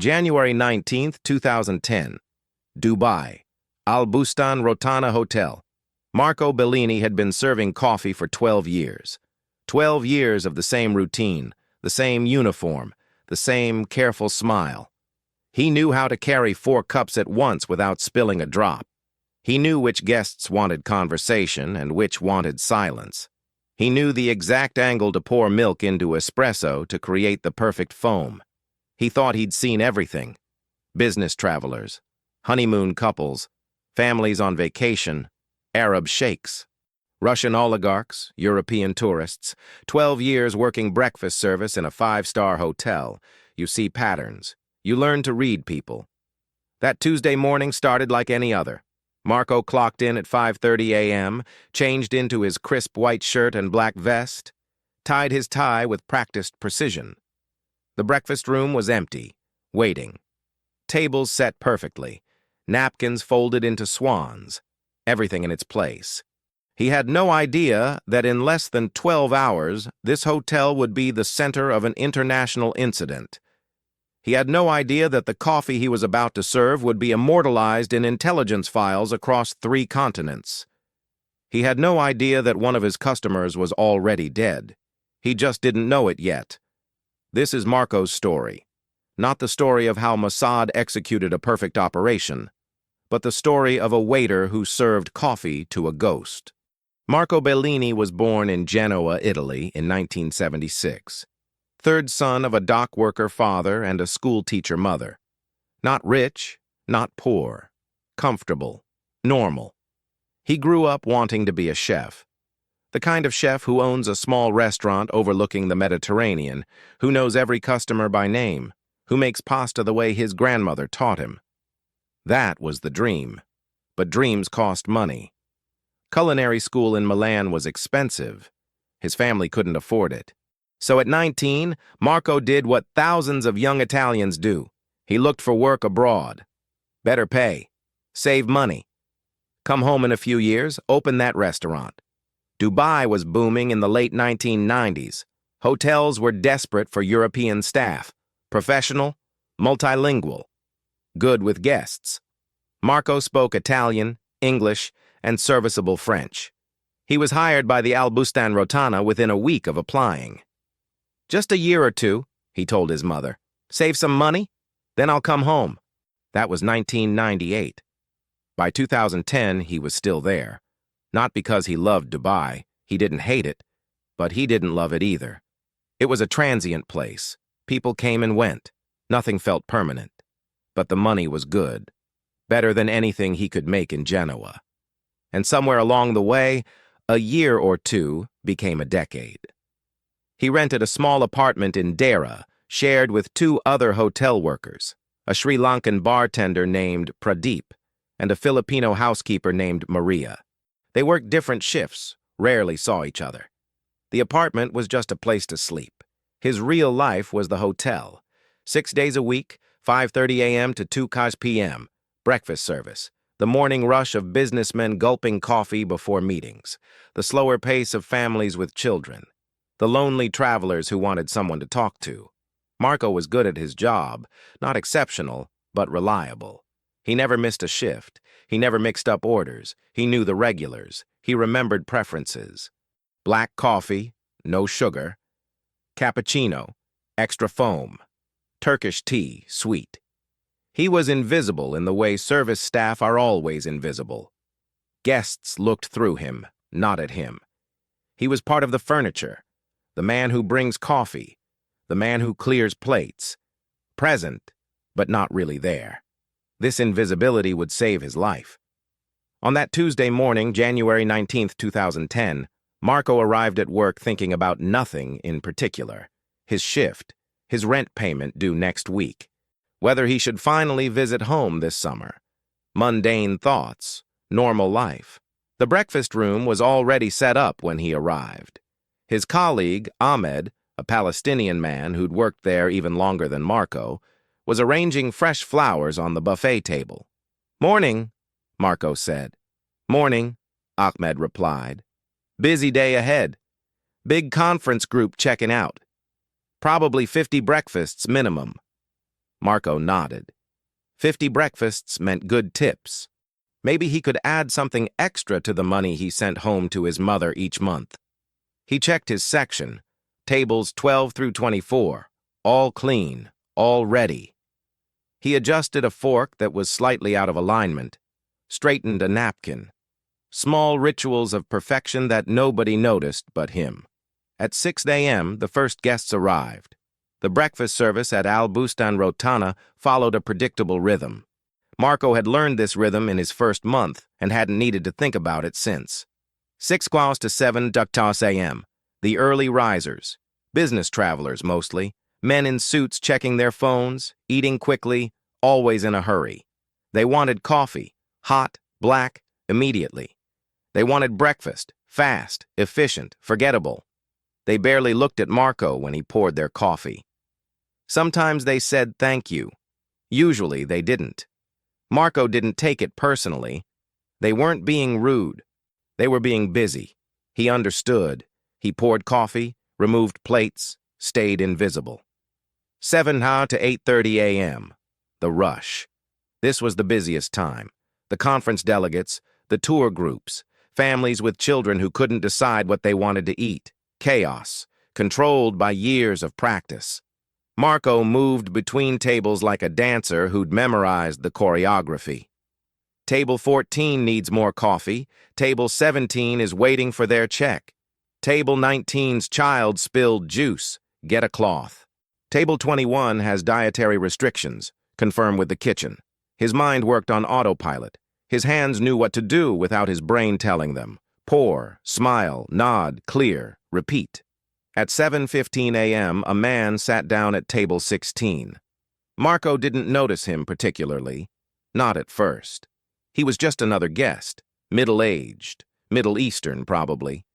January 19, 2010. Dubai. Al-Bustan Rotana Hotel. Marco Bellini had been serving coffee for 12 years. 12 years of the same routine, the same uniform, the same careful smile. He knew how to carry 4 cups at once without spilling a drop. He knew which guests wanted conversation and which wanted silence. He knew the exact angle to pour milk into espresso to create the perfect foam. He thought he'd seen everything. Business travelers, honeymoon couples, families on vacation, Arab sheikhs, Russian oligarchs, European tourists. 12 years working breakfast service in a 5-star hotel. You see patterns. You learn to read people. That Tuesday morning started like any other. Marco clocked in at 5:30 a.m., changed into his crisp white shirt and black vest, tied his tie with practiced precision. The breakfast room was empty, waiting. Tables set perfectly, napkins folded into swans, everything in its place. He had no idea that in less than 12 hours, this hotel would be the center of an international incident. He had no idea that the coffee he was about to serve would be immortalized in intelligence files across 3 continents. He had no idea that one of his customers was already dead. He just didn't know it yet. This is Marco's story. Not the story of how Mossad executed a perfect operation, but the story of a waiter who served coffee to a ghost. Marco Bellini was born in Genoa, Italy in 1976. 3rd son of a dock worker father and a schoolteacher mother. Not rich, not poor. Comfortable. Normal. He grew up wanting to be a chef. The kind of chef who owns a small restaurant overlooking the Mediterranean, who knows every customer by name, who makes pasta the way his grandmother taught him. That was the dream. But dreams cost money. Culinary school in Milan was expensive. His family couldn't afford it. So at 19, Marco did what thousands of young Italians do. He looked for work abroad. Better pay. Save money. Come home in a few years, open that restaurant. Dubai was booming in the late 1990s. Hotels were desperate for European staff. Professional, multilingual. Good with guests. Marco spoke Italian, English, and serviceable French. He was hired by the Al-Bustan Rotana within a week of applying. Just a year or 2, he told his mother. Save some money, then I'll come home. That was 1998. By 2010, he was still there. Not because he loved Dubai, he didn't hate it, but he didn't love it either. It was a transient place. People came and went. Nothing felt permanent. But the money was good. Better than anything he could make in Genoa. And somewhere along the way, a year or 2 became a decade. He rented a small apartment in Dera, shared with 2 other hotel workers, a Sri Lankan bartender named Pradeep and a Filipino housekeeper named Maria. They worked different shifts, rarely saw each other. The apartment was just a place to sleep. His real life was the hotel. 6 days a week, 5:30 a.m. to 2 p.m., breakfast service, the morning rush of businessmen gulping coffee before meetings, the slower pace of families with children, the lonely travelers who wanted someone to talk to. Marco was good at his job, not exceptional, but reliable. He never missed a shift. He never mixed up orders. He knew the regulars. He remembered preferences. Black coffee, no sugar. Cappuccino, extra foam. Turkish tea, sweet. He was invisible in the way service staff are always invisible. Guests looked through him, not at him. He was part of the furniture. The man who brings coffee, the man who clears plates, present, but not really there. This invisibility would save his life. On that Tuesday morning, January 19, 2010, Marco arrived at work thinking about nothing in particular. His shift, his rent payment due next week, whether he should finally visit home this summer. Mundane thoughts, normal life. The breakfast room was already set up when he arrived. His colleague, Ahmed, a Palestinian man who'd worked there even longer than Marco, was arranging fresh flowers on the buffet table. "Morning," Marco said. "Morning," Ahmed replied. "Busy day ahead. Big conference group checking out. Probably 50 breakfasts minimum." Marco nodded. 50 breakfasts meant good tips. Maybe he could add something extra to the money he sent home to his mother each month. He checked his section, tables 12 through 24, all clean, all ready. He adjusted a fork that was slightly out of alignment, straightened a napkin. Small rituals of perfection that nobody noticed but him. At 6 a.m., the first guests arrived. The breakfast service at al-Bustan Rotana followed a predictable rhythm. Marco had learned this rhythm in his first month and hadn't needed to think about it since. 6 quarts to 7 ductas a.m. The early risers, business travelers mostly, men in suits checking their phones, eating quickly, always in a hurry. They wanted coffee, hot, black, immediately. They wanted breakfast, fast, efficient, forgettable. They barely looked at Marco when he poured their coffee. Sometimes they said thank you. Usually they didn't. Marco didn't take it personally. They weren't being rude. They were being busy. He understood. He poured coffee, removed plates, stayed invisible. 7 to 8:30 a.m. The rush. This was the busiest time. The conference delegates, the tour groups, families with children who couldn't decide what they wanted to eat. Chaos, controlled by years of practice. Marco moved between tables like a dancer who'd memorized the choreography. Table 14 needs more coffee. Table 17 is waiting for their check. Table 19's child spilled juice. Get a cloth. Table 21 has dietary restrictions. Confirm with the kitchen. His mind worked on autopilot. His hands knew what to do without his brain telling them. Pour, smile, nod, clear, repeat. At 7:15 a.m., a man sat down at table 16. Marco didn't notice him particularly. Not at first. He was just another guest, middle-aged, Middle Eastern probably.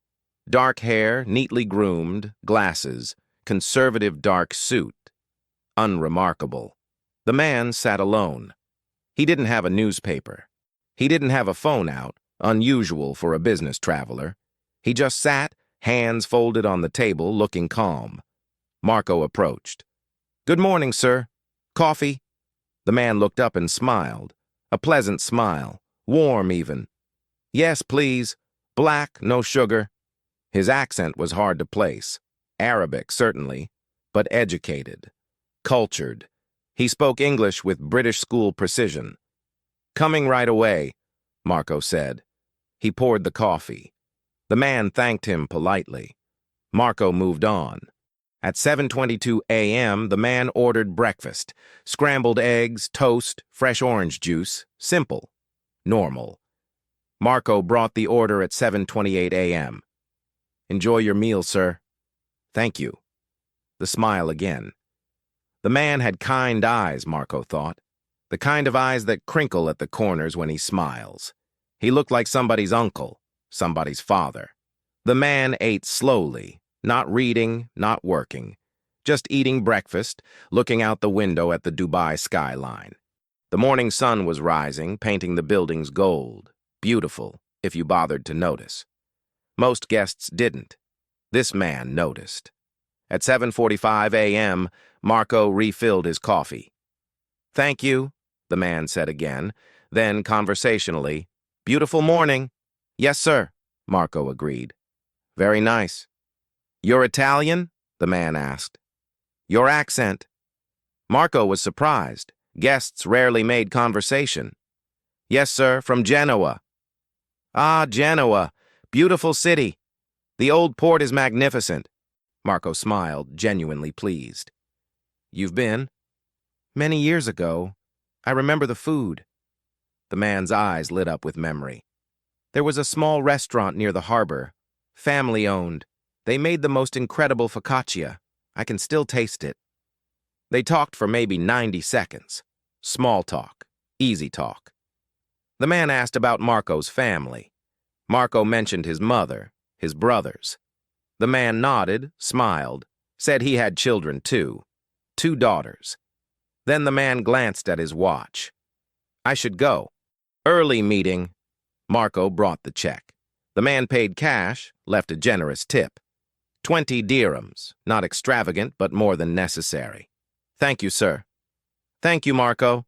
Dark hair, neatly groomed, glasses, conservative dark suit. Unremarkable. The man sat alone. He didn't have a newspaper. He didn't have a phone out, unusual for a business traveler. He just sat, hands folded on the table, looking calm. Marco approached. "Good morning, sir. Coffee?" The man looked up and smiled. A pleasant smile, warm even. "Yes, please. Black, no sugar." His accent was hard to place. Arabic, certainly, but educated. Cultured. He spoke English with British school precision. "Coming right away," Marco said. He poured the coffee. The man thanked him politely. Marco moved on. At 7:22 a.m., the man ordered breakfast. Scrambled eggs, toast, fresh orange juice. Simple. Normal. Marco brought the order at 7:28 a.m. "Enjoy your meal, sir." "Thank you." The smile again. The man had kind eyes, Marco thought. The kind of eyes that crinkle at the corners when he smiles. He looked like somebody's uncle, somebody's father. The man ate slowly, not reading, not working, just eating breakfast, looking out the window at the Dubai skyline. The morning sun was rising, painting the buildings gold. Beautiful, if you bothered to notice. Most guests didn't. This man noticed. At 7:45 a.m., Marco refilled his coffee. "Thank you," the man said again. Then, conversationally, "Beautiful morning." "Yes, sir," Marco agreed. "Very nice." "You're Italian?" the man asked. "Your accent." Marco was surprised. Guests rarely made conversation. "Yes, sir, from Genoa." "Ah, Genoa. Beautiful city. The old port is magnificent." Marco smiled, genuinely pleased. "You've been?" "Many years ago. I remember the food." The man's eyes lit up with memory. "There was a small restaurant near the harbor. Family-owned. They made the most incredible focaccia. I can still taste it." They talked for maybe 90 seconds. Small talk. Easy talk. The man asked about Marco's family. Marco mentioned his mother, his brothers. The man nodded, smiled, said he had children too. 2 daughters. Then the man glanced at his watch. "I should go." "Early meeting." Marco brought the check. The man paid cash, left a generous tip. 20 dirhams, not extravagant, but more than necessary. "Thank you, sir." Thank you, Marco.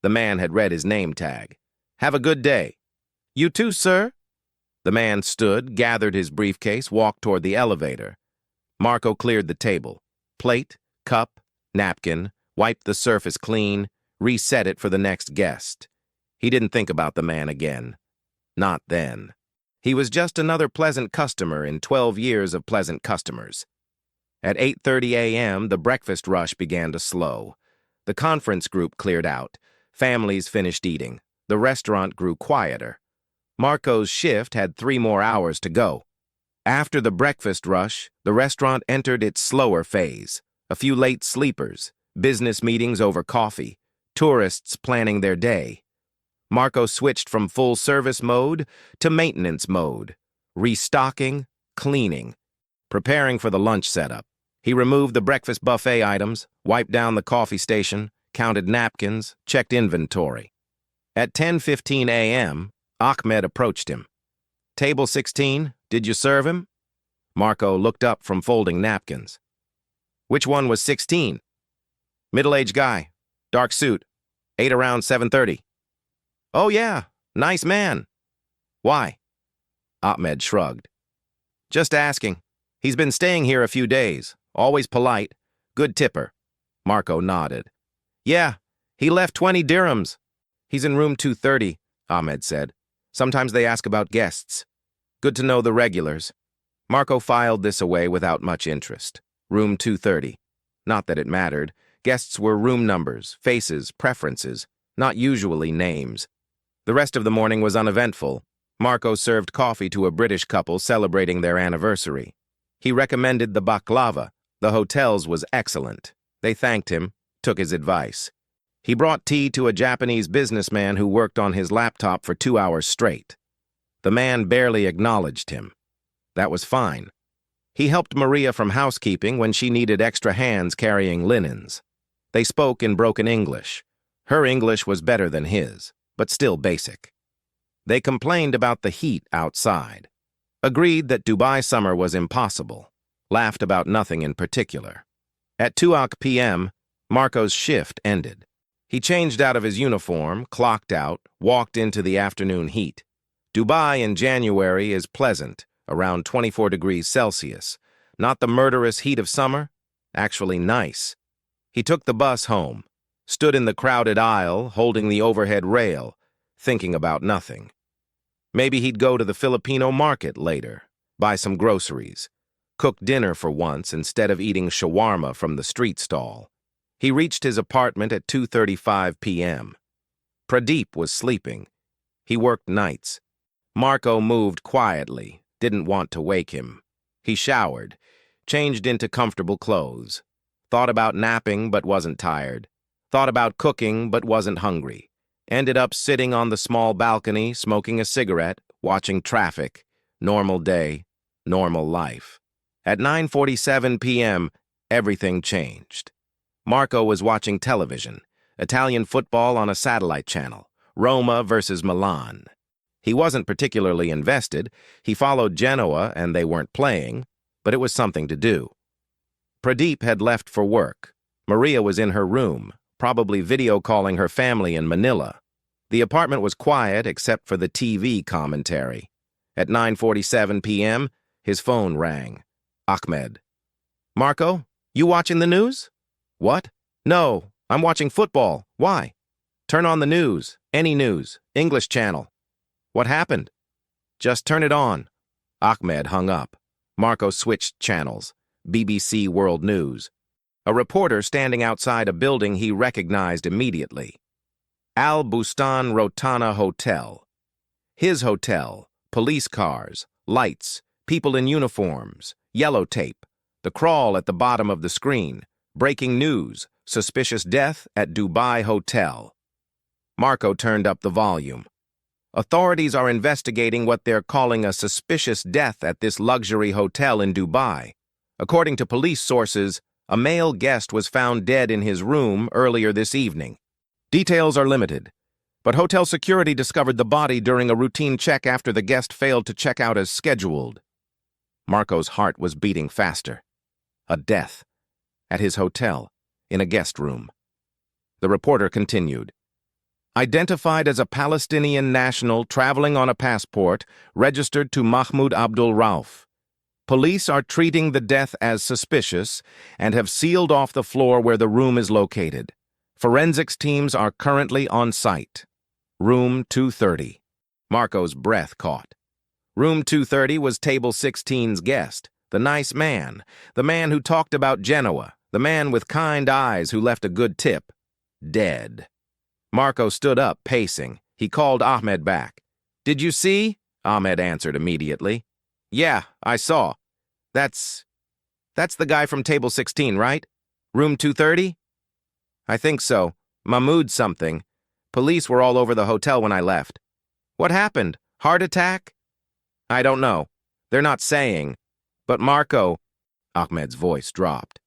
The man had read his name tag. Have a good day. You too, sir. The man stood, gathered his briefcase, walked toward the elevator. Marco cleared the table. Plate, cup, napkin, wiped the surface clean, reset it for the next guest. He didn't think about the man again. Not then. He was just another pleasant customer in 12 years of pleasant customers. At 8:30 a.m., the breakfast rush began to slow. The conference group cleared out. Families finished eating. The restaurant grew quieter. Marco's shift had 3 more hours to go. After the breakfast rush, the restaurant entered its slower phase. A few late sleepers, business meetings over coffee, tourists planning their day. Marco switched from full-service mode to maintenance mode, restocking, cleaning, preparing for the lunch setup. He removed the breakfast buffet items, wiped down the coffee station, counted napkins, checked inventory. At 10:15 a.m., Ahmed approached him. Table 16, did you serve him? Marco looked up from folding napkins. Which one was 16? Middle-aged guy, dark suit, ate around 7:30. Oh yeah, nice man. Why? Ahmed shrugged. Just asking. He's been staying here a few days, always polite, good tipper. Marco nodded. Yeah, he left 20 dirhams. He's in room 230, Ahmed said. Sometimes they ask about guests. Good to know the regulars. Marco filed this away without much interest. Room 230. Not that it mattered. Guests were room numbers, faces, preferences, not usually names. The rest of the morning was uneventful. Marco served coffee to a British couple celebrating their anniversary. He recommended the baklava. The hotel's was excellent. They thanked him, took his advice. He brought tea to a Japanese businessman who worked on his laptop for 2 hours straight. The man barely acknowledged him. That was fine. He helped Maria from housekeeping when she needed extra hands carrying linens. They spoke in broken English. Her English was better than his, but still basic. They complained about the heat outside. Agreed that Dubai summer was impossible. Laughed about nothing in particular. At 2 p.m., Marco's shift ended. He changed out of his uniform, clocked out, walked into the afternoon heat. Dubai in January is pleasant, around 24 degrees Celsius. Not the murderous heat of summer, actually nice. He took the bus home, stood in the crowded aisle, holding the overhead rail, thinking about nothing. Maybe he'd go to the Filipino market later, buy some groceries, cook dinner for once instead of eating shawarma from the street stall. He reached his apartment at 2:35 p.m. Pradeep was sleeping. He worked nights. Marco moved quietly, didn't want to wake him. He showered, changed into comfortable clothes. Thought about napping but wasn't tired. Thought about cooking but wasn't hungry. Ended up sitting on the small balcony, smoking a cigarette, watching traffic. Normal day, normal life. At 9:47 p.m., everything changed. Marco was watching television, Italian football on a satellite channel, Roma versus Milan. He wasn't particularly invested. He followed Genoa and they weren't playing, but it was something to do. Pradeep had left for work. Maria was in her room, probably video calling her family in Manila. The apartment was quiet except for the TV commentary. At 9:47 p.m., his phone rang. Ahmed. Marco, you watching the news? What? No, I'm watching football. Why? Turn on the news, any news, English channel. What happened? Just turn it on. Ahmed hung up. Marco switched channels. BBC World News. A reporter standing outside a building he recognized immediately. Al-Bustan Rotana Hotel. His hotel, police cars, lights, people in uniforms, yellow tape, the crawl at the bottom of the screen, breaking news, suspicious death at Dubai Hotel. Marco turned up the volume. Authorities are investigating what they're calling a suspicious death at this luxury hotel in Dubai. According to police sources, a male guest was found dead in his room earlier this evening. Details are limited, but hotel security discovered the body during a routine check after the guest failed to check out as scheduled. Marco's heart was beating faster. A death. At his hotel, in a guest room. The reporter continued. Identified as a Palestinian national traveling on a passport registered to Mahmoud Abdul Rauf. Police are treating the death as suspicious and have sealed off the floor where the room is located. Forensics teams are currently on site. Room 230. Marco's breath caught. Room 230 was Table 16's guest, the nice man, the man who talked about Genoa, the man with kind eyes who left a good tip. Dead. Marco stood up, pacing. He called Ahmed back. "Did you see?" Ahmed answered immediately. "Yeah, I saw. That's the guy from Table 16, right? Room 230? "I think so. Mahmoud something. Police were all over the hotel when I left." "What happened? Heart attack?" "I don't know. They're not saying. But Marco," Ahmed's voice dropped.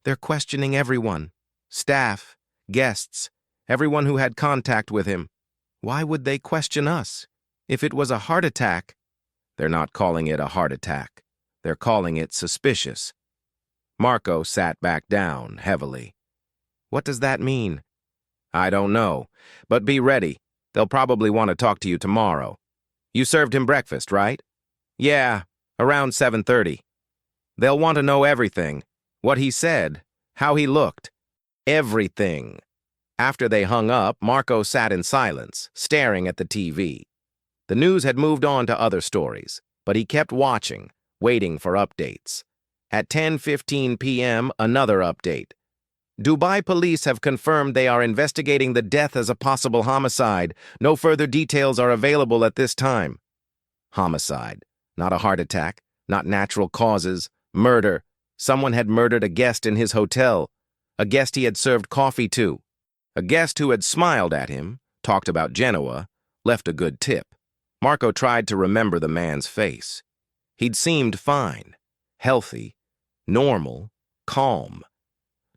"They're questioning everyone. Staff, guests, everyone who had contact with him. Why would they question us? If it was a heart attack..." "They're not calling it a heart attack. They're calling it suspicious." Marco sat back down heavily. "What does that mean?" "I don't know, but be ready. They'll probably want to talk to you tomorrow. You served him breakfast, right?" "Yeah, around 7:30. They'll want to know everything. What he said, how he looked. Everything." After they hung up, Marco sat in silence, staring at the TV. The news had moved on to other stories, but he kept watching, waiting for updates. At 10:15 p.m., another update. Dubai police have confirmed they are investigating the death as a possible homicide. No further details are available at this time. Homicide. Not a heart attack, not natural causes. Murder. Someone had murdered a guest in his hotel. A guest he had served coffee to. A guest who had smiled at him, talked about Genoa, left a good tip. Marco tried to remember the man's face. He'd seemed fine, healthy, normal, calm.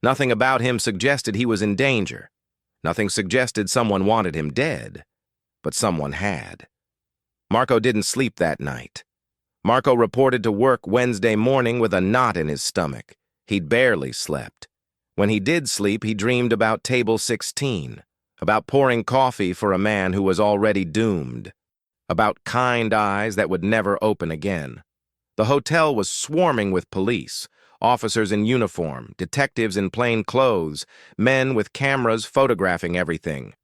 Nothing about him suggested he was in danger. Nothing suggested someone wanted him dead. But someone had. Marco didn't sleep that night. Marco reported to work Wednesday morning with a knot in his stomach. He'd barely slept. When he did sleep, he dreamed about Table 16, about pouring coffee for a man who was already doomed, about kind eyes that would never open again. The hotel was swarming with police, officers in uniform, detectives in plain clothes, men with cameras photographing everything.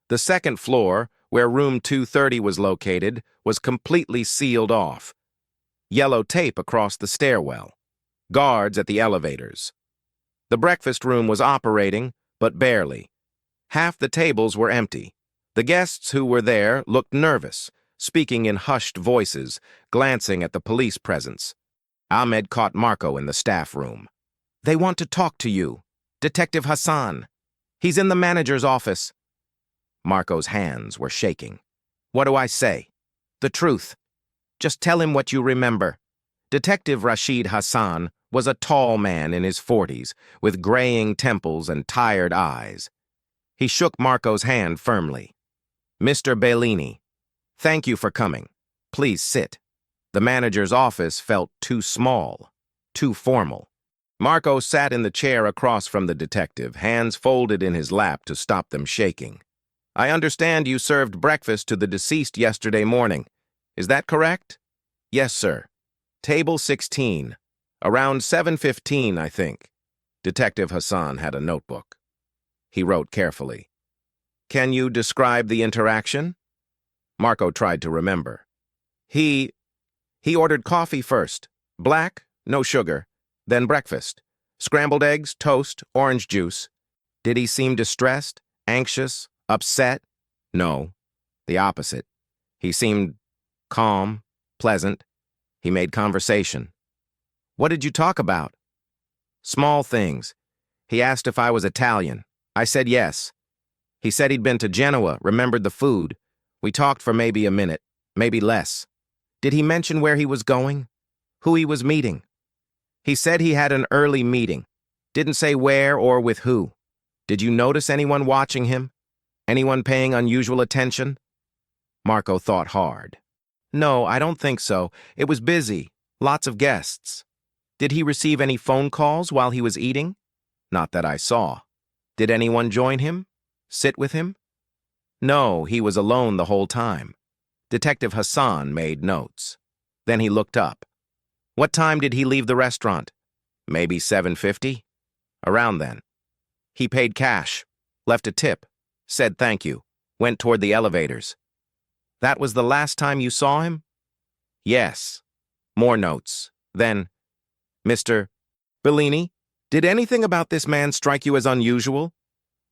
The second floor, where room 230 was located, was completely sealed off. Yellow tape across the stairwell. Guards at the elevators. The breakfast room was operating, but barely. Half the tables were empty. The guests who were there looked nervous, speaking in hushed voices, glancing at the police presence. Ahmed caught Marco in the staff room. "They want to talk to you. Detective Hassan. He's in the manager's office." Marco's hands were shaking. "What do I say?" "The truth. Just tell him what you remember." Detective Rashid Hassan was a tall man in his 40s, with graying temples and tired eyes. He shook Marco's hand firmly. "Mr. Bellini, thank you for coming. Please sit." The manager's office felt too small, too formal. Marco sat in the chair across from the detective, hands folded in his lap to stop them shaking. "I understand you served breakfast to the deceased yesterday morning. Is that correct?" "Yes, sir. Table 16. Around 7:15, I think." Detective Hassan had a notebook. He wrote carefully. "Can you describe the interaction?" Marco tried to remember. He ordered coffee first. Black, no sugar. Then breakfast. Scrambled eggs, toast, orange juice. Did he seem distressed, anxious, upset? No. The opposite. He seemed calm, pleasant. He made conversation. "What did you talk about?" "Small things. He asked if I was Italian. I said yes. He said he'd been to Genoa, remembered the food. We talked for maybe a minute, maybe less." "Did he mention where he was going? Who he was meeting?" "He said he had an early meeting. Didn't say where or with who." "Did you notice anyone watching him? Anyone paying unusual attention?" Marco thought hard. "No, I don't think so. It was busy. Lots of guests." "Did he receive any phone calls while he was eating?" "Not that I saw." "Did anyone join him?" Sit with him? No, he was alone the whole time. Detective Hassan made notes. Then he looked up. What time did he leave the restaurant? Maybe 7:50? Around then. He paid cash, left a tip, said thank you, went toward the elevators. That was the last time you saw him? Yes. More notes. Then, Mr. Bellini, did anything about this man strike you as unusual?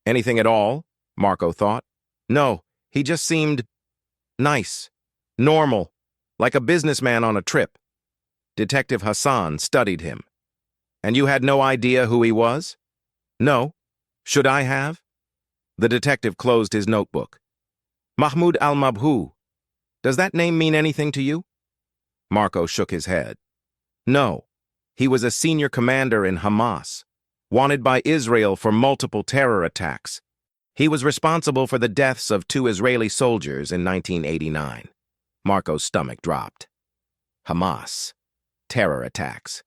Anything at all? Marco thought. No, he just seemed nice, normal, like a businessman on a trip. Detective Hassan studied him. And you had no idea who he was? No. Should I have? The detective closed his notebook. Mahmoud al-Mabhouh. Does that name mean anything to you? Marco shook his head. No. He was a senior commander in Hamas, wanted by Israel for multiple terror attacks. He was responsible for the deaths of 2 Israeli soldiers in 1989. Marco's stomach dropped. Hamas. Terror attacks.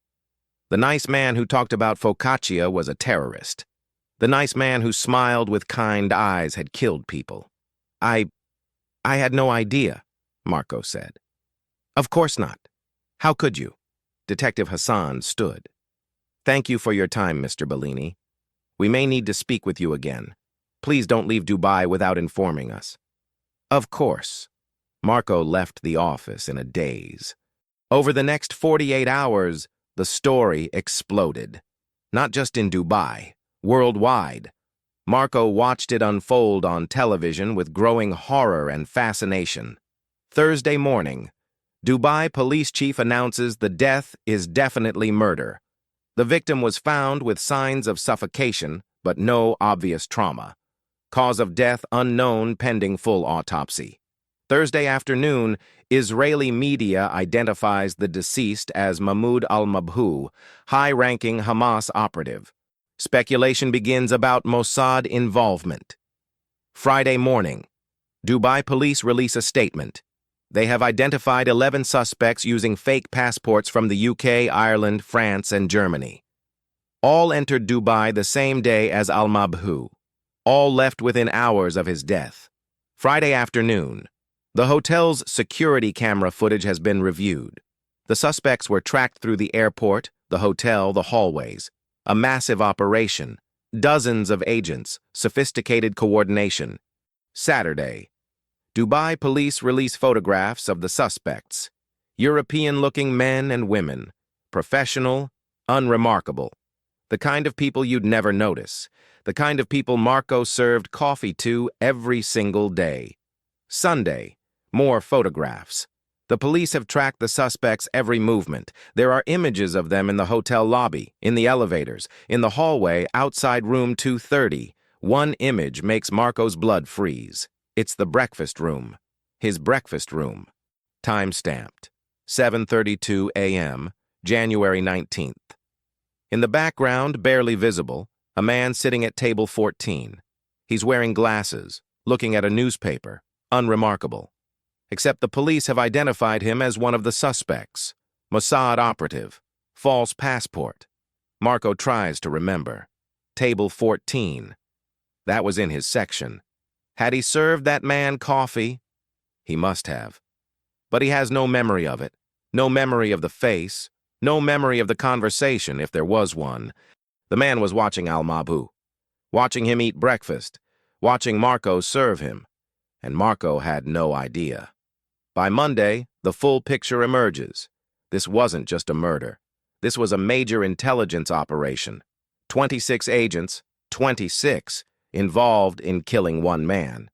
The nice man who talked about focaccia was a terrorist. The nice man who smiled with kind eyes had killed people. I had no idea, Marco said. Of course not. How could you? Detective Hassan stood. Thank you for your time, Mr. Bellini. We may need to speak with you again. Please don't leave Dubai without informing us. Of course. Marco left the office in a daze. Over the next 48 hours, the story exploded. Not just in Dubai, worldwide. Marco watched it unfold on television with growing horror and fascination. Thursday morning, Dubai police chief announces the death is definitely murder. The victim was found with signs of suffocation, but no obvious trauma. Cause of death unknown pending full autopsy. Thursday afternoon, Israeli media identifies the deceased as Mahmoud al-Mabhouh, high-ranking Hamas operative. Speculation begins about Mossad involvement. Friday morning, Dubai police release a statement. They have identified 11 suspects using fake passports from the UK, Ireland, France, and Germany. All entered Dubai the same day as al-Mabhouh. All left within hours of his death. Friday afternoon, the hotel's security camera footage has been reviewed. The suspects were tracked through the airport, the hotel, the hallways. A massive operation. Dozens of agents. Sophisticated coordination. Saturday, Dubai police release photographs of the suspects. European-looking men and women. Professional, unremarkable. The kind of people you'd never notice. The kind of people Marco served coffee to every single day. Sunday, more photographs. The police have tracked the suspects' every movement. There are images of them in the hotel lobby, in the elevators, in the hallway outside room 230. One image makes Marco's blood freeze. It's the breakfast room. His breakfast room. Time-stamped. 7:32 a.m., January 19th. In the background, barely visible, a man sitting at table 14. He's wearing glasses, looking at a newspaper. Unremarkable. Except the police have identified him as one of the suspects. Mossad operative. False passport. Marco tries to remember. Table 14. That was in his section. Had he served that man coffee? He must have. But he has no memory of it. No memory of the face. No memory of the conversation, if there was one. The man was watching al-Mabhouh. Watching him eat breakfast. Watching Marco serve him. And Marco had no idea. By Monday, the full picture emerges. This wasn't just a murder. This was a major intelligence operation. 26 agents, 26, involved in killing one man.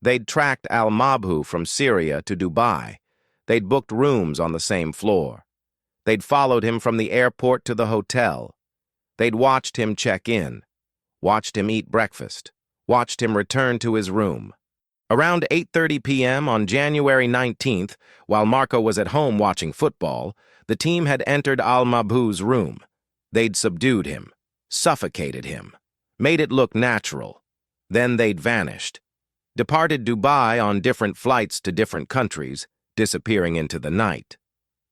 They'd tracked al-Mabhouh from Syria to Dubai. They'd booked rooms on the same floor. They'd followed him from the airport to the hotel. They'd watched him check in, watched him eat breakfast, watched him return to his room. Around 8:30 p.m. on January 19th, while Marco was at home watching football, the team had entered al-Mabhouh's room. They'd subdued him, suffocated him, made it look natural. Then they'd vanished, departed Dubai on different flights to different countries, disappearing into the night.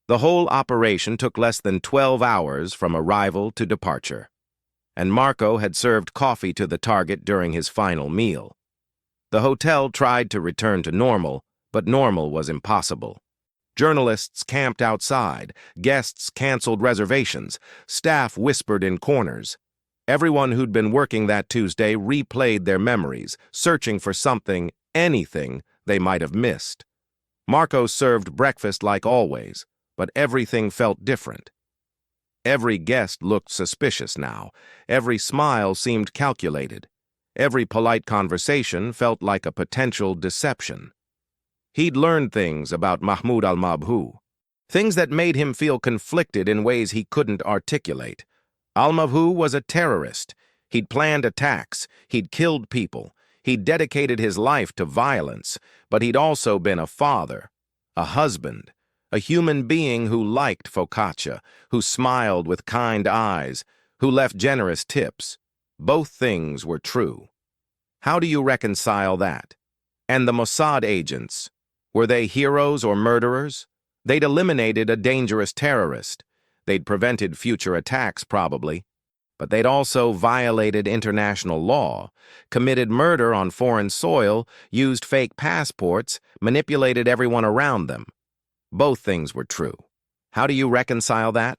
The whole operation took less than 12 hours from arrival to departure. and Marco had served coffee to the target during his final meal. The hotel tried to return to normal, but normal was impossible. Journalists camped outside, guests canceled reservations, staff whispered in corners. Everyone who'd been working that Tuesday replayed their memories, searching for something, anything, they might have missed. Marco served breakfast like always, but everything felt different. Every guest looked suspicious now. Every smile seemed calculated. Every polite conversation felt like a potential deception. He'd learned things about Mahmoud al-Mabhouh, things that made him feel conflicted in ways he couldn't articulate. Al-Mabhouh was a terrorist. He'd planned attacks. He'd killed people. He'd dedicated his life to violence, but he'd also been a father, a husband, a human being who liked focaccia, who smiled with kind eyes, who left generous tips. Both things were true. How do you reconcile that? And the Mossad agents, were they heroes or murderers? They'd eliminated a dangerous terrorist. They'd prevented future attacks, probably. But they'd also violated international law, committed murder on foreign soil, used fake passports, manipulated everyone around them. Both things were true. How do you reconcile that?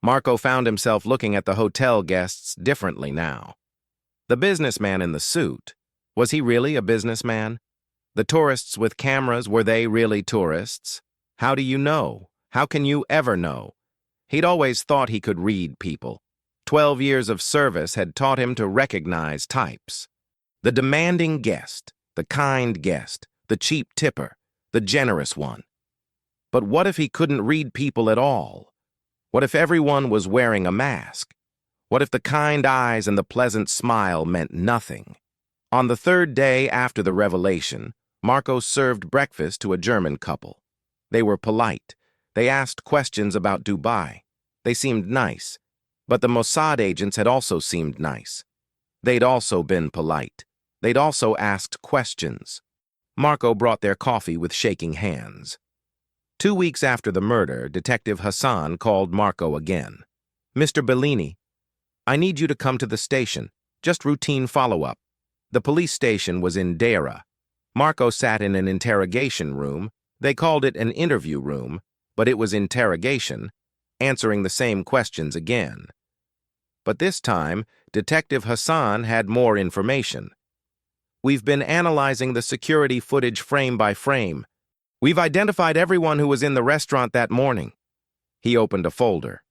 Marco found himself looking at the hotel guests differently now. The businessman in the suit, was he really a businessman? The tourists with cameras, were they really tourists? How do you know? How can you ever know? He'd always thought he could read people. 12 years of service had taught him to recognize types. The demanding guest, the kind guest, the cheap tipper, the generous one. But what if he couldn't read people at all? What if everyone was wearing a mask? What if the kind eyes and the pleasant smile meant nothing? On the third day after the revelation, Marco served breakfast to a German couple. They were polite. They asked questions about Dubai. They seemed nice. But the Mossad agents had also seemed nice. They'd also been polite. They'd also asked questions. Marco brought their coffee with shaking hands. 2 weeks after the murder, Detective Hassan called Marco again. "Mr. Bellini, I need you to come to the station. Just routine follow-up." The police station was in Deira. Marco sat in an interrogation room. They called it an interview room, but it was interrogation, answering the same questions again. But this time, Detective Hassan had more information. "We've been analyzing the security footage frame by frame. We've identified everyone who was in the restaurant that morning." He opened a folder.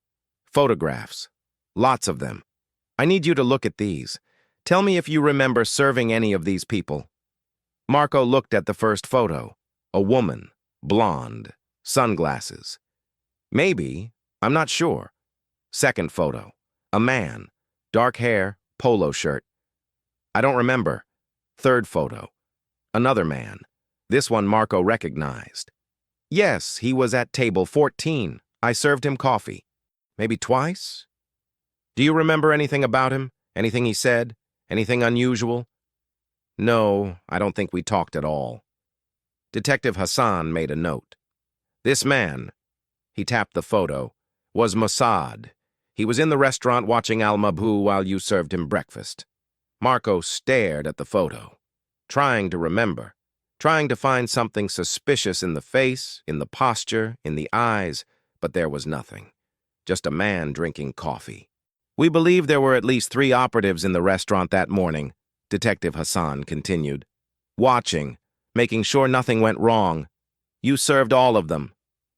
"Photographs. Lots of them. I need you to look at these. Tell me if you remember serving any of these people." Marco looked at the first photo. A woman, blonde, sunglasses. "Maybe, I'm not sure." Second photo. A man, dark hair, polo shirt. "I don't remember." Third photo. Another man. This one Marco recognized. "Yes, he was at table 14. I served him coffee." "Maybe twice?" "Do you remember anything about him? Anything he said? Anything unusual?" "No, I don't think we talked at all." Detective Hassan made a note. "This man," he tapped the photo, "was Mossad. He was in the restaurant watching al-Mabhouh while you served him breakfast." Marco stared at the photo, trying to remember, trying to find something suspicious in the face, in the posture, in the eyes, but there was nothing. Just a man drinking coffee. "We believe there were at least 3 operatives in the restaurant that morning," Detective Hassan continued. "Watching, making sure nothing went wrong. You served all of them.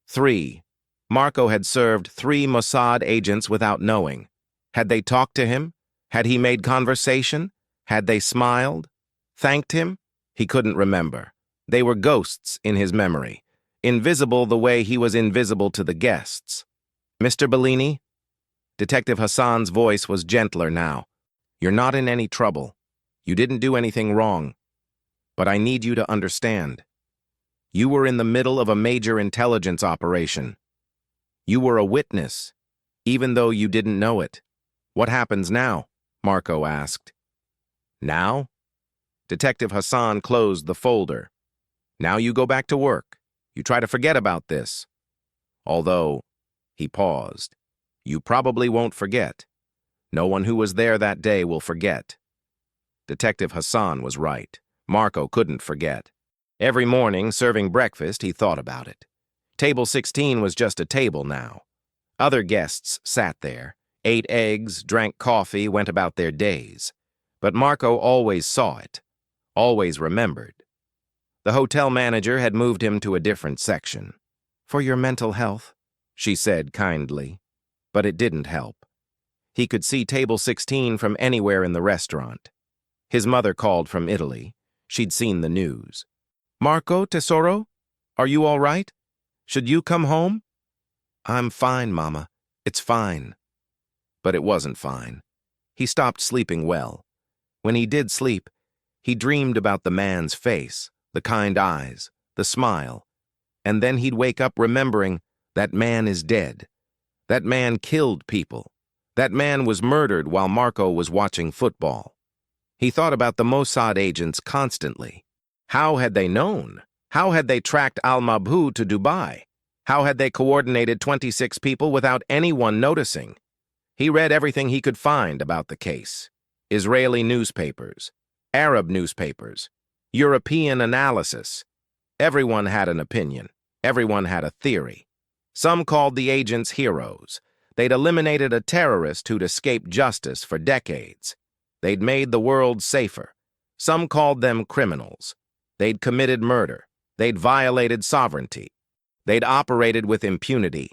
3. Marco had served 3 Mossad agents without knowing. Had they talked to him? Had he made conversation? Had they smiled? Thanked him? He couldn't remember. They were ghosts in his memory, invisible the way he was invisible to the guests. "Mr. Bellini?" Detective Hassan's voice was gentler now. "You're not in any trouble. You didn't do anything wrong. But I need you to understand. You were in the middle of a major intelligence operation. You were a witness, even though you didn't know it." "What happens now?" Marco asked. "Now?" Detective Hassan closed the folder. "Now you go back to work. You try to forget about this. Although," he paused, "you probably won't forget. No one who was there that day will forget. Detective Hassan was right. Marco couldn't forget. Every morning, serving breakfast, he thought about it. Table 16 was just a table now. Other guests sat there, ate eggs, drank coffee, went about their days. But Marco always saw it, always remembered. The hotel manager had moved him to a different section. "For your mental health," she said kindly. But it didn't help. He could see table 16 from anywhere in the restaurant. His mother called from Italy. She'd seen the news. "Marco, tesoro? Are you all right? Should you come home?" "I'm fine, Mama. It's fine." But it wasn't fine. He stopped sleeping well. When he did sleep, he dreamed about the man's face, the kind eyes, the smile, and then he'd wake up remembering that man is dead. That man killed people. That man was murdered while Marco was watching football. He thought about the Mossad agents constantly. How had they known? How had they tracked al-Mabhouh to Dubai? How had they coordinated 26 people without anyone noticing? He read everything he could find about the case. Israeli newspapers, Arab newspapers, European analysis. Everyone had an opinion. Everyone had a theory. Some called the agents heroes. They'd eliminated a terrorist who'd escaped justice for decades. They'd made the world safer. Some called them criminals. They'd committed murder. They'd violated sovereignty. They'd operated with impunity.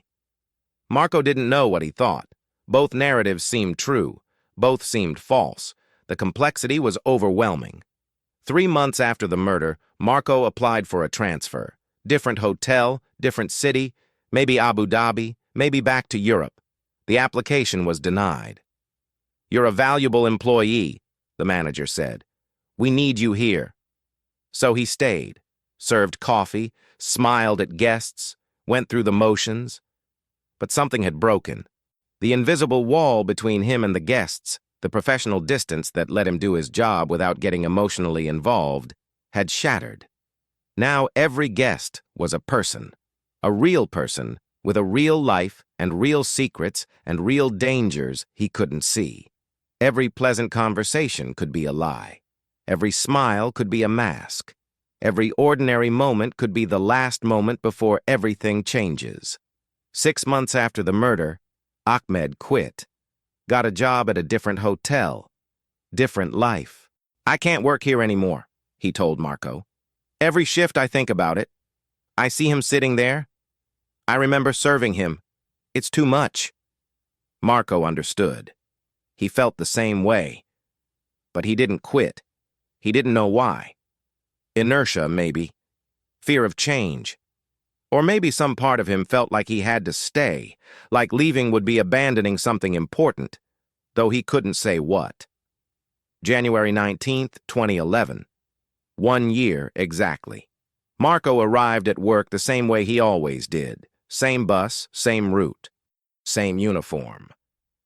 Marco didn't know what he thought. Both narratives seemed true. Both seemed false. The complexity was overwhelming. 3 months after the murder, Marco applied for a transfer. Different hotel, different city, maybe Abu Dhabi, maybe back to Europe. The application was denied. "You're a valuable employee," the manager said. "We need you here." So he stayed, served coffee, smiled at guests, went through the motions. But something had broken. The invisible wall between him and the guests, the professional distance that let him do his job without getting emotionally involved, had shattered. Now every guest was a person, a real person with a real life and real secrets and real dangers he couldn't see. Every pleasant conversation could be a lie. Every smile could be a mask. Every ordinary moment could be the last moment before everything changes. 6 months after the murder, Ahmed quit. Got a job at a different hotel. Different life. "I can't work here anymore," he told Marco. "Every shift I think about it. I see him sitting there. I remember serving him. It's too much." Marco understood. He felt the same way. But he didn't quit. He didn't know why. Inertia, maybe. Fear of change. Or maybe some part of him felt like he had to stay, like leaving would be abandoning something important, though he couldn't say what. January 19th, 2011. 1 year exactly. Marco arrived at work the same way he always did. Same bus, same route, same uniform.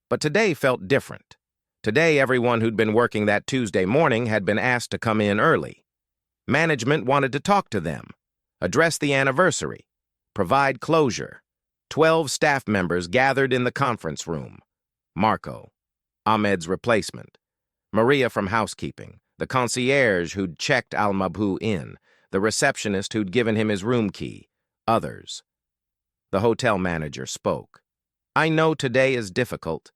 But today felt different. Today, everyone who'd been working that Tuesday morning had been asked to come in early. Management wanted to talk to them, address the anniversary, provide closure. 12 staff members gathered in the conference room. Marco, Ahmed's replacement, Maria from housekeeping, the concierge who'd checked al-Mabhouh in, the receptionist who'd given him his room key, others. The hotel manager spoke. "I know today is difficult.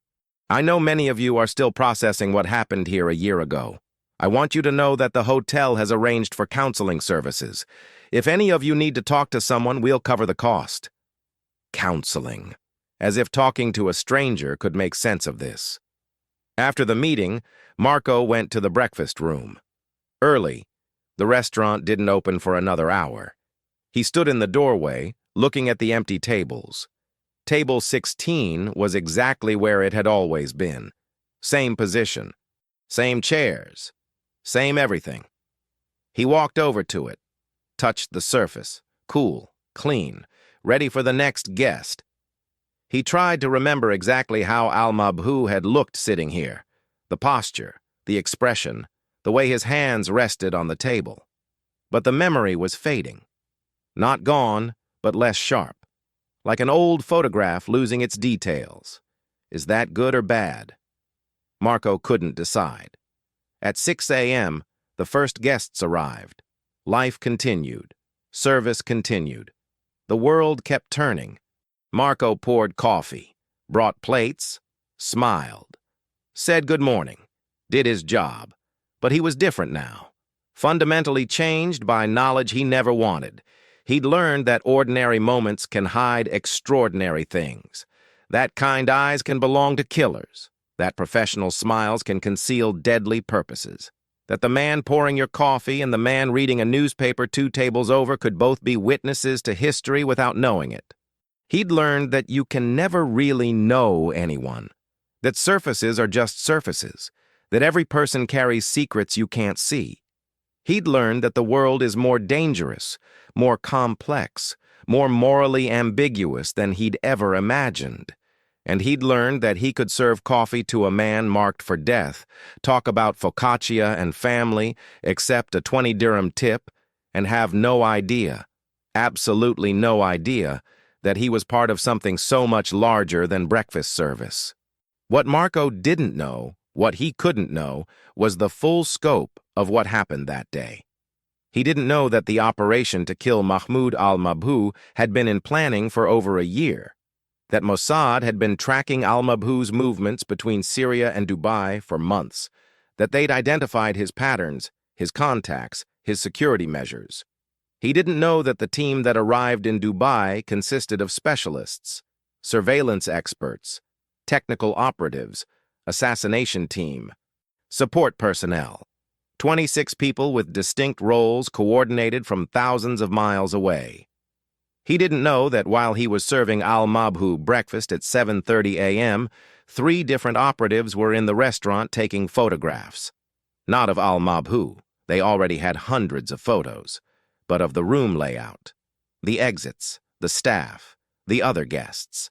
I know many of you are still processing what happened here a year ago. I want you to know that the hotel has arranged for counseling services. If any of you need to talk to someone, we'll cover the cost." Counseling. As if talking to a stranger could make sense of this. After the meeting, Marco went to the breakfast room. Early. The restaurant didn't open for another hour. He stood in the doorway, looking at the empty tables. Table 16 was exactly where it had always been. Same position. Same chairs. Same everything. He walked over to it, touched the surface, cool, clean, ready for the next guest. He tried to remember exactly how al-Mabhouh had looked sitting here, the posture, the expression, the way his hands rested on the table. But the memory was fading. Not gone, but less sharp. Like an old photograph losing its details. Is that good or bad? Marco couldn't decide. At 6 a.m., the first guests arrived. Life continued. Service continued. The world kept turning. Marco poured coffee, brought plates, smiled, said good morning, did his job. But he was different now. Fundamentally changed by knowledge he never wanted. He'd learned that ordinary moments can hide extraordinary things. That kind eyes can belong to killers. That professional smiles can conceal deadly purposes. That the man pouring your coffee and the man reading a newspaper 2 tables over could both be witnesses to history without knowing it. He'd learned that you can never really know anyone. That surfaces are just surfaces. That every person carries secrets you can't see. He'd learned that the world is more dangerous, more complex, more morally ambiguous than he'd ever imagined. And he'd learned that he could serve coffee to a man marked for death, talk about focaccia and family, accept a 20 dirham tip, and have no idea, absolutely no idea, that he was part of something so much larger than breakfast service. What Marco didn't know, what he couldn't know, was the full scope of what happened that day. He didn't know that the operation to kill Mahmoud al-Mabhouh had been in planning for over a year. That Mossad had been tracking al-Mabhouh's movements between Syria and Dubai for months, that they'd identified his patterns, his contacts, his security measures. He didn't know that the team that arrived in Dubai consisted of specialists, surveillance experts, technical operatives, assassination team, support personnel, 26 people with distinct roles coordinated from thousands of miles away. He didn't know that while he was serving al-Mabhouh breakfast at 7:30 a.m., 3 different operatives were in the restaurant taking photographs. Not of al-Mabhouh, they already had hundreds of photos, but of the room layout, the exits, the staff, the other guests,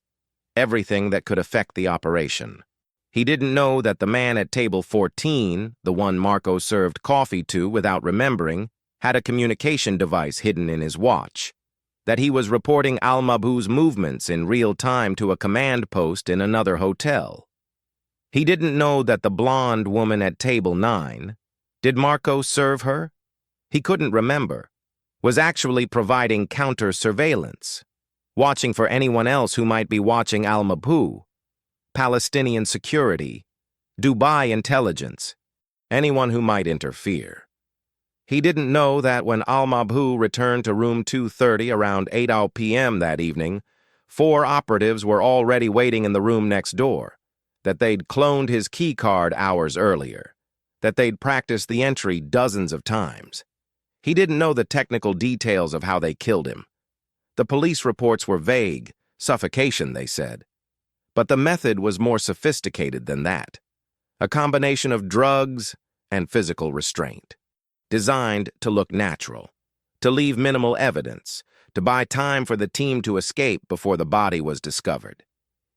everything that could affect the operation. He didn't know that the man at table 14, the one Marco served coffee to without remembering, had a communication device hidden in his watch. That he was reporting al-Mabhouh's movements in real time to a command post in another hotel. He didn't know that the blonde woman at table 9, did Marco serve her? He couldn't remember, was actually providing counter-surveillance, watching for anyone else who might be watching al-Mabhouh, Palestinian security, Dubai intelligence, anyone who might interfere. He didn't know that when al-Mabhouh returned to room 230 around 8 p.m. that evening, 4 operatives were already waiting in the room next door, that they'd cloned his key card hours earlier, that they'd practiced the entry dozens of times. He didn't know the technical details of how they killed him. The police reports were vague, suffocation, they said. But the method was more sophisticated than that. A combination of drugs and physical restraint. Designed to look natural, to leave minimal evidence, to buy time for the team to escape before the body was discovered.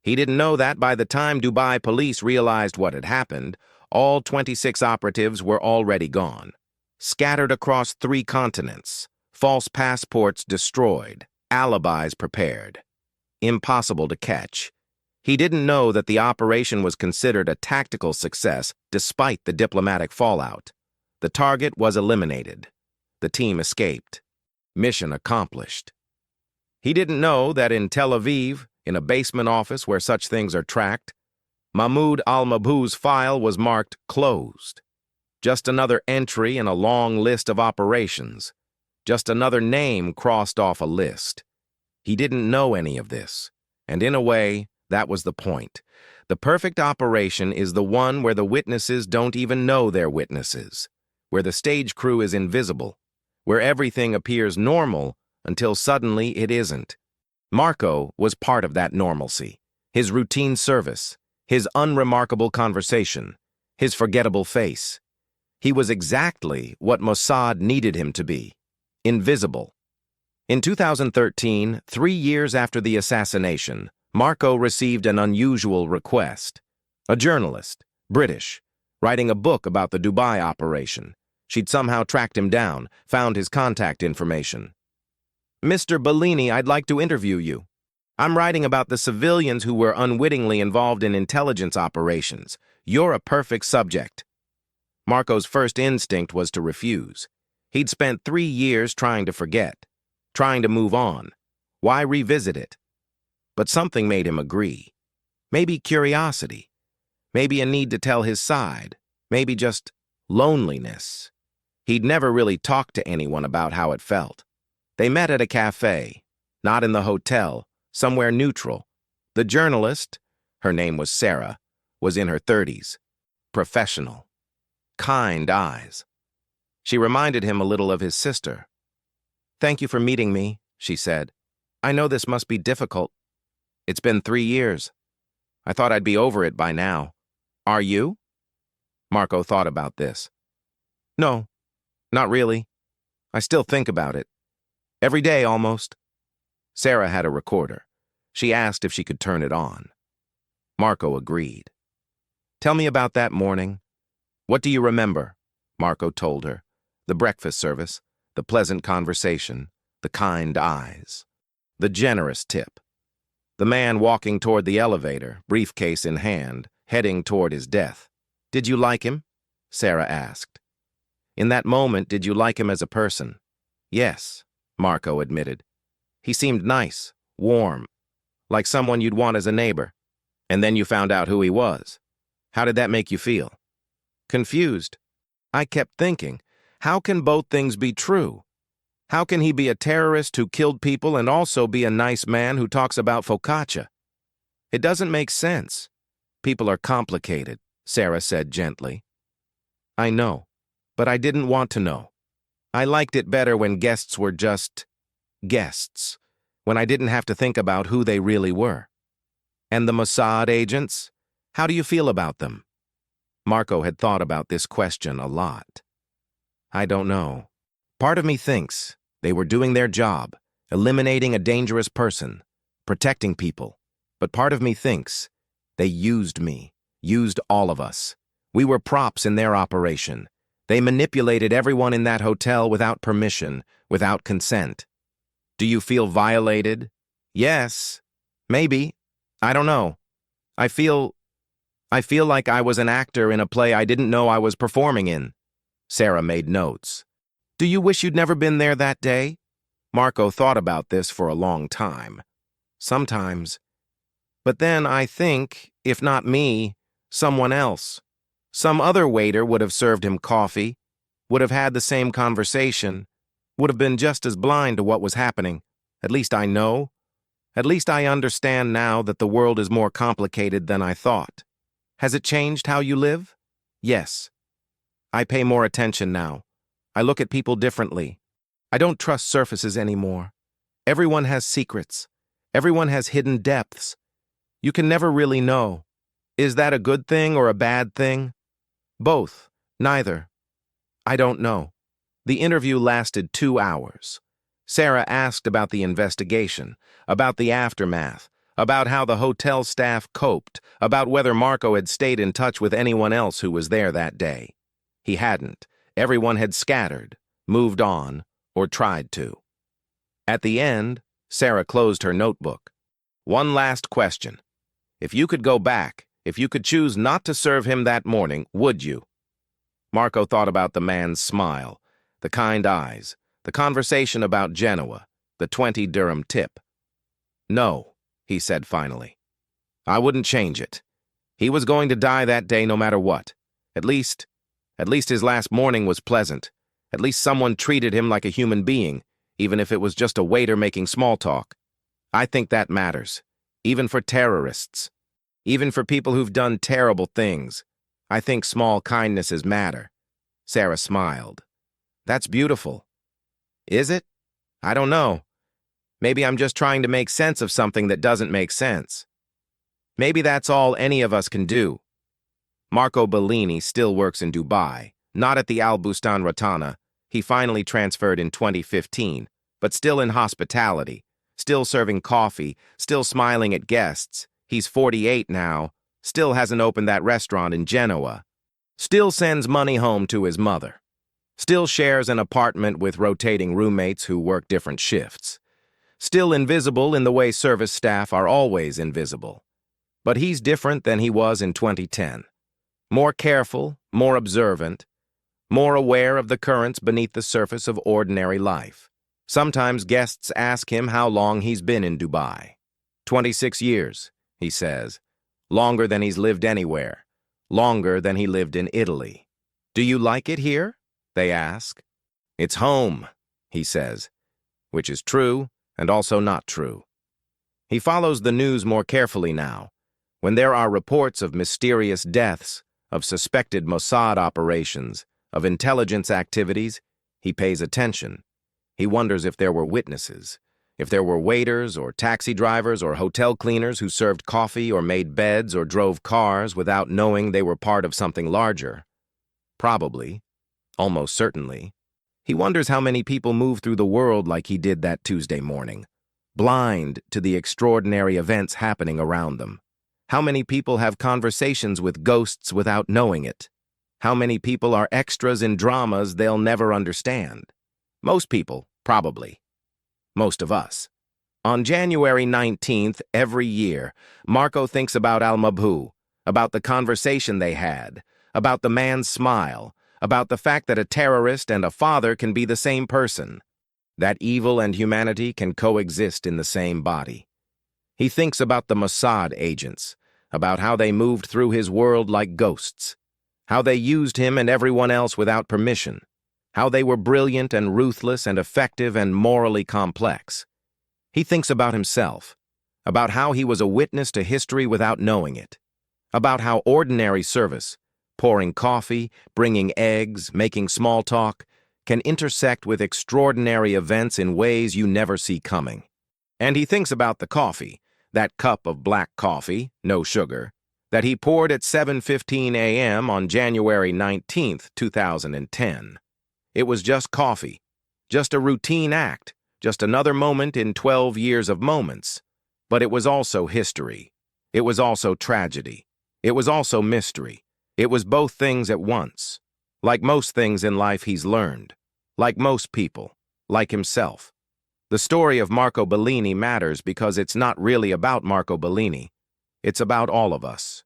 He didn't know that by the time Dubai police realized what had happened, all 26 operatives were already gone, scattered across 3 continents, false passports destroyed, alibis prepared. Impossible to catch. He didn't know that the operation was considered a tactical success despite the diplomatic fallout. The target was eliminated. The team escaped. Mission accomplished. He didn't know that in Tel Aviv, in a basement office where such things are tracked, Mahmoud al-Mabhouh's file was marked closed. Just another entry in a long list of operations. Just another name crossed off a list. He didn't know any of this, and in a way, that was the point. The perfect operation is the one where the witnesses don't even know they're witnesses, where the stage crew is invisible, where everything appears normal until suddenly it isn't. Marco was part of that normalcy, his routine service, his unremarkable conversation, his forgettable face. He was exactly what Mossad needed him to be, invisible. In 2013, 3 years after the assassination, Marco received an unusual request. A journalist, British, writing a book about the Dubai operation. She'd somehow tracked him down, found his contact information. "Mr. Bellini, I'd like to interview you." I'm writing about the civilians who were unwittingly involved in intelligence operations. You're a perfect subject. Marco's first instinct was to refuse. He'd spent 3 years trying to forget, trying to move on. Why revisit it? But something made him agree. Maybe curiosity. Maybe a need to tell his side. Maybe just loneliness. He'd never really talked to anyone about how it felt. They met at a cafe, not in the hotel, somewhere neutral. The journalist, her name was Sarah, was in her 30s. Professional. Kind eyes. She reminded him a little of his sister. "Thank you for meeting me," she said. "I know this must be difficult. It's been 3 years. I thought I'd be over it by now. Are you?" Marco thought about this. "No, not really. I still think about it. Every day, almost." Sarah had a recorder. She asked if she could turn it on. Marco agreed. "Tell me about that morning. What do you remember?" Marco told her. The breakfast service, the pleasant conversation, the kind eyes, the generous tip. The man walking toward the elevator, briefcase in hand, heading toward his death. "Did you like him?" Sarah asked. "In that moment, did you like him as a person?" "Yes," Marco admitted. "He seemed nice, warm, like someone you'd want as a neighbor. And then you found out who he was. How did that make you feel?" "Confused. I kept thinking, how can both things be true? How can he be a terrorist who killed people and also be a nice man who talks about focaccia? It doesn't make sense." "People are complicated," Sarah said gently. "I know, but I didn't want to know. I liked it better when guests were just guests, when I didn't have to think about who they really were." "And the Mossad agents? How do you feel about them?" Marco had thought about this question a lot. "I don't know. Part of me thinks they were doing their job, eliminating a dangerous person, protecting people. But part of me thinks they used me, used all of us. We were props in their operation. They manipulated everyone in that hotel without permission, without consent." "Do you feel violated?" "Yes. Maybe. I don't know. I feel like I was an actor in a play I didn't know I was performing in." Sarah made notes. "Do you wish you'd never been there that day?" Marco thought about this for a long time. "Sometimes. But then I think, if not me, someone else. Some other waiter would have served him coffee, would have had the same conversation, would have been just as blind to what was happening. At least I know. At least I understand now that the world is more complicated than I thought. Has it changed how you live?" "Yes. I pay more attention now. I look at people differently. I don't trust surfaces anymore. Everyone has secrets. Everyone has hidden depths. You can never really know. Is that a good thing or a bad thing? Both. Neither. I don't know." The interview lasted 2 hours. Sarah asked about the investigation, about the aftermath, about how the hotel staff coped, about whether Marco had stayed in touch with anyone else who was there that day. He hadn't. Everyone had scattered, moved on, or tried to. At the end, Sarah closed her notebook. "One last question. If you could go back, if you could choose not to serve him that morning, would you?" Marco thought about the man's smile, the kind eyes, the conversation about Genoa, the 20-dirham tip. "No," he said finally. "I wouldn't change it. He was going to die that day no matter what. At least his last morning was pleasant. At least someone treated him like a human being, even if it was just a waiter making small talk. I think that matters, even for terrorists, even for people who've done terrible things. I think small kindnesses matter." Sarah smiled. "That's beautiful." "Is it? I don't know. Maybe I'm just trying to make sense of something that doesn't make sense. Maybe that's all any of us can do." Marco Bellini still works in Dubai, not at the al-Bustan Rotana. He finally transferred in 2015, but still in hospitality, still serving coffee, still smiling at guests. He's 48 now, still hasn't opened that restaurant in Genoa, still sends money home to his mother, still shares an apartment with rotating roommates who work different shifts, Still invisible in the way service staff are always invisible. But he's different than he was in 2010. More careful, more observant, more aware of the currents beneath the surface of ordinary life. Sometimes guests ask him how long he's been in Dubai. 26 years, he says. Longer than he's lived anywhere. Longer than he lived in Italy. Do you like it here? They ask. It's home, he says, which is true and also not true. He follows the news more carefully now. When there are reports of mysterious deaths, of suspected Mossad operations, of intelligence activities, he pays attention. He wonders if there were witnesses, if there were waiters or taxi drivers or hotel cleaners who served coffee or made beds or drove cars without knowing they were part of something larger. Probably, almost certainly. He wonders how many people move through the world like he did that Tuesday morning, blind to the extraordinary events happening around them. How many people have conversations with ghosts without knowing it? How many people are extras in dramas they'll never understand? Most people, probably. Most of us. On January 19th, every year, Marco thinks about al-Mabhouh, about the conversation they had, about the man's smile, about the fact that a terrorist and a father can be the same person, that evil and humanity can coexist in the same body. He thinks about the Mossad agents, about how they moved through his world like ghosts, how they used him and everyone else without permission, how they were brilliant and ruthless and effective and morally complex. He thinks about himself, about how he was a witness to history without knowing it, about how ordinary service, pouring coffee, bringing eggs, making small talk, can intersect with extraordinary events in ways you never see coming. And he thinks about the coffee, that cup of black coffee, no sugar, that he poured at 7:15 a.m. on January 19th, 2010. It was just coffee, just a routine act, just another moment in 12 years of moments. But it was also history. It was also tragedy. It was also mystery. It was both things at once. Like most things in life he's learned. Like most people. Like himself. The story of Marco Bellini matters because it's not really about Marco Bellini. It's about all of us.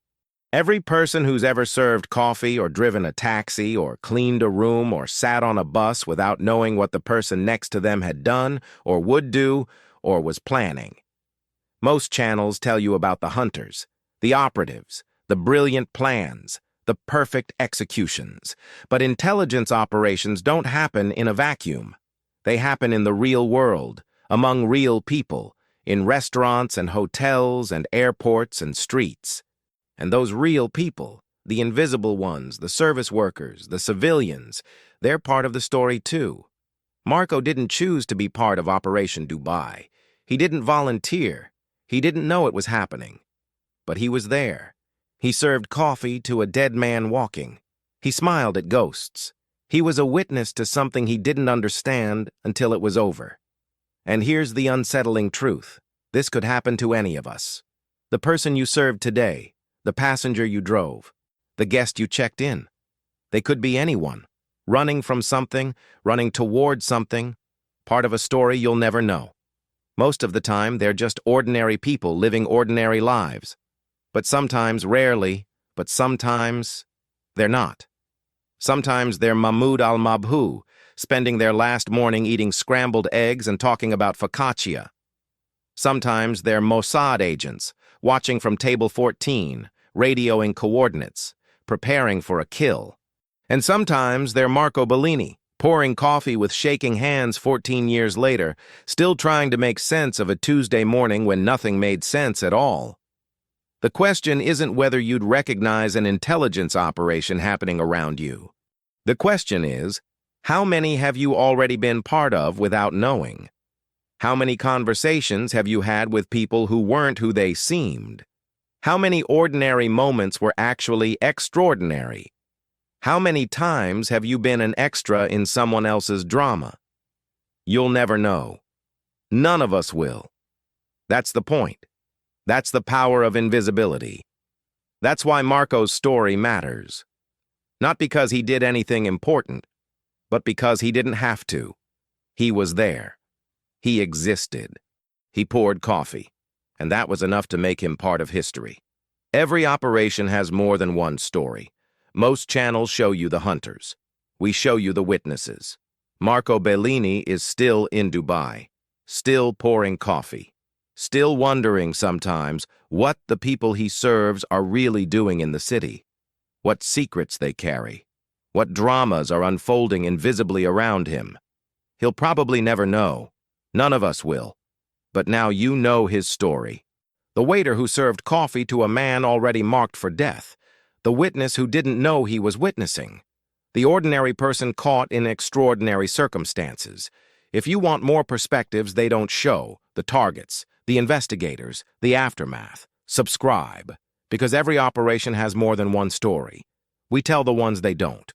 Every person who's ever served coffee or driven a taxi or cleaned a room or sat on a bus without knowing what the person next to them had done or would do or was planning. Most channels tell you about the hunters, the operatives, the brilliant plans, the perfect executions. But intelligence operations don't happen in a vacuum. They happen in the real world, among real people, in restaurants and hotels and airports and streets. And those real people, the invisible ones, the service workers, the civilians, they're part of the story too. Marco didn't choose to be part of Operation Dubai. He didn't volunteer. He didn't know it was happening. But he was there. He served coffee to a dead man walking. He smiled at ghosts. He was a witness to something he didn't understand until it was over. And here's the unsettling truth. This could happen to any of us. The person you served today, the passenger you drove, the guest you checked in. They could be anyone, running from something, running toward something, part of a story you'll never know. Most of the time, they're just ordinary people living ordinary lives. But sometimes, rarely, but sometimes, they're not. Sometimes they're Mahmoud al-Mabhouh, spending their last morning eating scrambled eggs and talking about focaccia. Sometimes they're Mossad agents, watching from table 14, radioing coordinates, preparing for a kill. And sometimes they're Marco Bellini, pouring coffee with shaking hands 14 years later, still trying to make sense of a Tuesday morning when nothing made sense at all. The question isn't whether you'd recognize an intelligence operation happening around you. The question is, how many have you already been part of without knowing? How many conversations have you had with people who weren't who they seemed? How many ordinary moments were actually extraordinary? How many times have you been an extra in someone else's drama? You'll never know. None of us will. That's the point. That's the power of invisibility. That's why Marco's story matters. Not because he did anything important, but because he didn't have to. He was there. He existed. He poured coffee, and that was enough to make him part of history. Every operation has more than one story. Most channels show you the hunters. We show you the witnesses. Marco Bellini is still in Dubai, still pouring coffee, still wondering sometimes what the people he serves are really doing in the city, what secrets they carry, what dramas are unfolding invisibly around him. He'll probably never know. None of us will. But now you know his story. The waiter who served coffee to a man already marked for death. The witness who didn't know he was witnessing. The ordinary person caught in extraordinary circumstances. If you want more perspectives they don't show, the targets, the investigators, the aftermath, subscribe. Because every operation has more than one story. We tell the ones they don't.